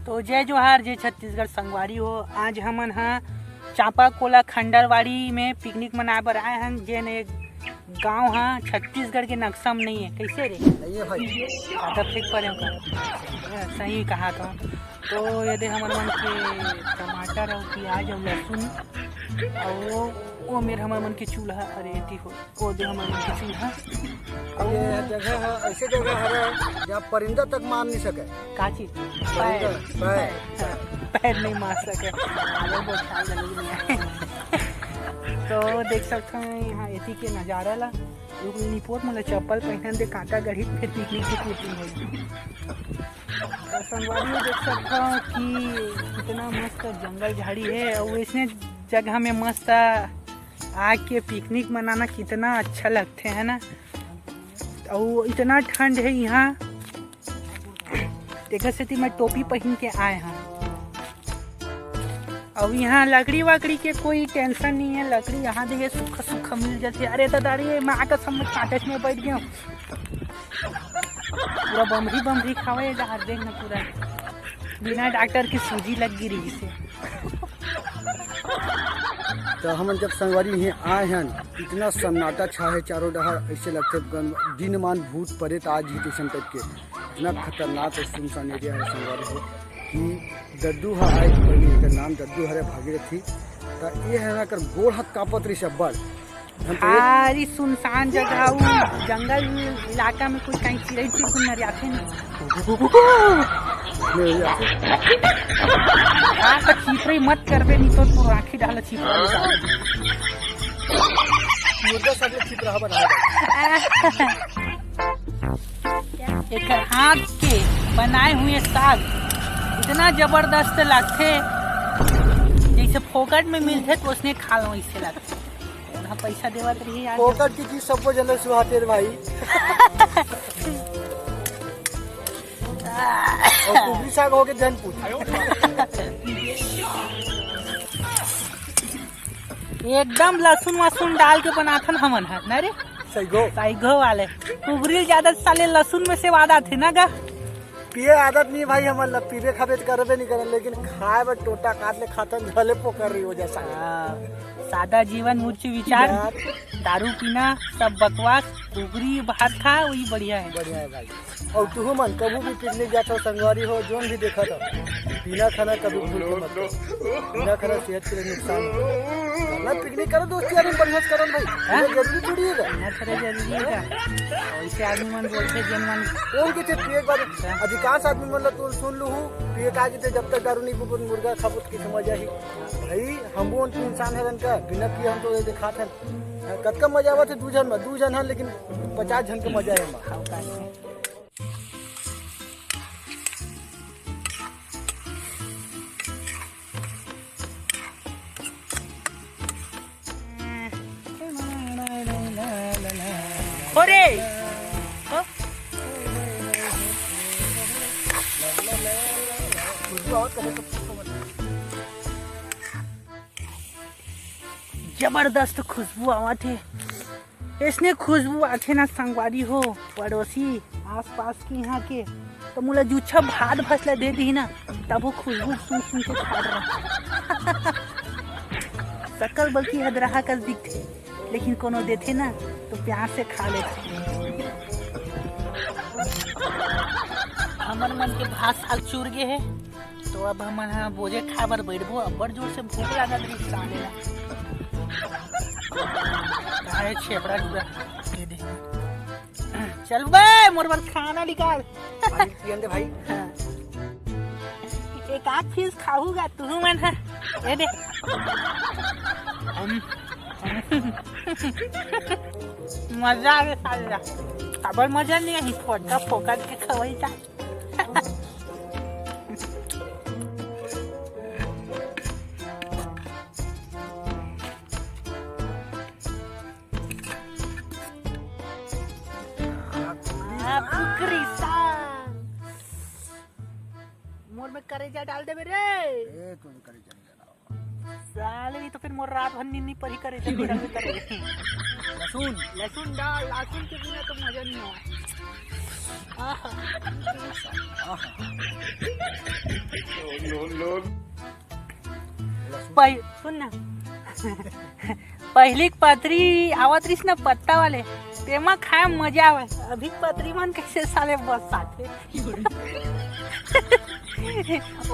तो जय जोहार, जय छत्तीसगढ़ संगवारी हो। आज हमन हाँ चांपा कोला खंडरवाड़ी में पिकनिक मनाए बर आए हैं। जेन एक गांव हाँ छत्तीसगढ़ के नक्शा में नहीं है। कैसे रे नहीं है भाई, आधा फेंक पर सही कहा था। तो यदि हमन मन के टमाटर और प्याज और लहसुन और वो मेरे हमन मन के चूल्हा अरे एती हो वो दे हमन मन के चूल्हा ये जगह है, ऐसे जगह है जहाँ परिंदा तक मार नहीं सके। का चीज पैर नहीं मार सके। तो देख सकते हैं यहाँ एती के नज़ारा ला निपोट मतलब चप्पल पहन दे कांटा गढ़ी फिर पिकनिक की शूटिंग हुई। तो संगवारी में देख सकते हो कि कितना मस्त जंगल झाड़ी है और इसने जगह में मस्त आग के पिकनिक मनाना कितना अच्छा लगते है ना। और इतना ठंड है यहाँ, देखा से मैं टोपी पहन के आए हैं। और यहाँ लकड़ी वकड़ी के कोई टेंशन नहीं है। लकड़ी यहाँ देखिए सूखा सूखा मिल जाती है। अरे दादारी मैं आकर सब कांटेज में बैठ गया पूरा बमरी खावे जहाँ देख ना पूरा बिना डॉक्टर की सूजी लग गिरी जिसे। तो हम जब संगवारी यहाँ आए हैं इतना सन्नाटा छा है चारों डहर, ऐसे लगते दिन मान भूत परे आज ही स्टेशन टाइप के। इतना खतरनाक और सुनसान एरिया है संगवारी हो कि दद्दू है आए का नाम दद्दू हरे भागीरथी। तो ये है ना कर गोड़ हाथ कापत रही सब बड़ सारी सुनसान जगह जंगल इलाका में कुछ कहीं चिड़ै चिड़कुन नरियाते हाँ तो चिपरे मत करबे नहीं तो राखी डाल चिपरा मुर्गा सब चिपरा बना एक हाथ के बनाए हुए साग इतना जबरदस्त लगते जैसे फोकट में मिलते तो उसने खा लो ऐसे लगते। पैसा देवत रही यार फोकट की चीज सबको जल्दी सुहाते रे भाई। और कुबरी साग हो के जन पूछ एकदम लहसुन वसुन डाल के बनाथन हमन है ना रे। सही गो वाले कुबरी ज्यादा साले लहसुन में से वादा थे ना गा। पिए आदत नहीं भाई, हमारे पीबे खाबे करबे नहीं करन, लेकिन खाए बर टोटा काट ले खातन झले पोकर रही हो जैसा। सादा जीवन उच्च विचार, दारू पीना सब बकवास, कुबरी भात खा वही बढ़िया है। बढ़िया है भाई। और तू मन कभी भी पिकनिक जाता हो संगवारी हो जोन भी देखा था बिना खाना कभी भूल के मत। बिना खाना सेहत के लिए नुकसान है। पिकनिक करो दोस्ती यार बढ़िया करो भाई, जरूरी थोड़ी है ना थोड़ा जरूरी है। ऐसे आदमी मन बोलते जन मन कौन के पिए एक बार अधिकांश आदमी मन तू सुन लू पिए का जे जब तक दारू नहीं पीबो मुर्गा खाबो के समझ आई भाई। हम इंसान है का बिना पिए हम तो देखा था कतका मजा आवत है। दू जन है लेकिन 50 जन के मजा है। अरे जबरदस्त खुशबू आवत है। इसने खुशबू आथे ना संगवारी हो पड़ोसी आस पास की यहाँ के तो मुला जूछा भात फसला दे दी ना तब वो खुशबू सुन के खा रहा। सकल बल्कि हदरहा कर दिखते लेकिन कोनो देते ना तो प्यार से खा लेते। हमर मन के भात साग चूर गए है तो अब हम बोझे खा बर बैठबो। अब बड़ जोर से भूख लागल रही साले छेपड़ा दे दे। चल बे मोर बर खाना निकाल भाई। एक आध पीस खाऊंगा तू मन है ये दे। मजा आ गया खबर मजा नहीं आई फोटा फोकट के खवई जा। मोर में करेजा डाल दे मेरे साले तो फिर मोर रात भर नींद नहीं पड़ी करेजा लहसुन डाल। लहसुन के बिना तो मजा नहीं आया। सुन ना पहली पतरी आवत रहीस ना पत्ता वाले तेमा खाए मजा आवे अभी पतरी मन कैसे साले बस साथे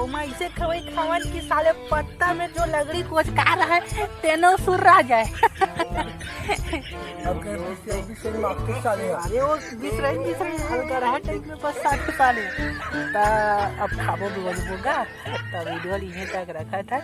ओमा इसे खवई खावन की साले पत्ता में जो लगड़ी कोचका रहा है तेनो सुर रह जाए अरे वो 20 रही हल्का रहा टाइप में बस 60 साले ता अब खाबो बोगा ता वीडियो इन्हें तक रखा था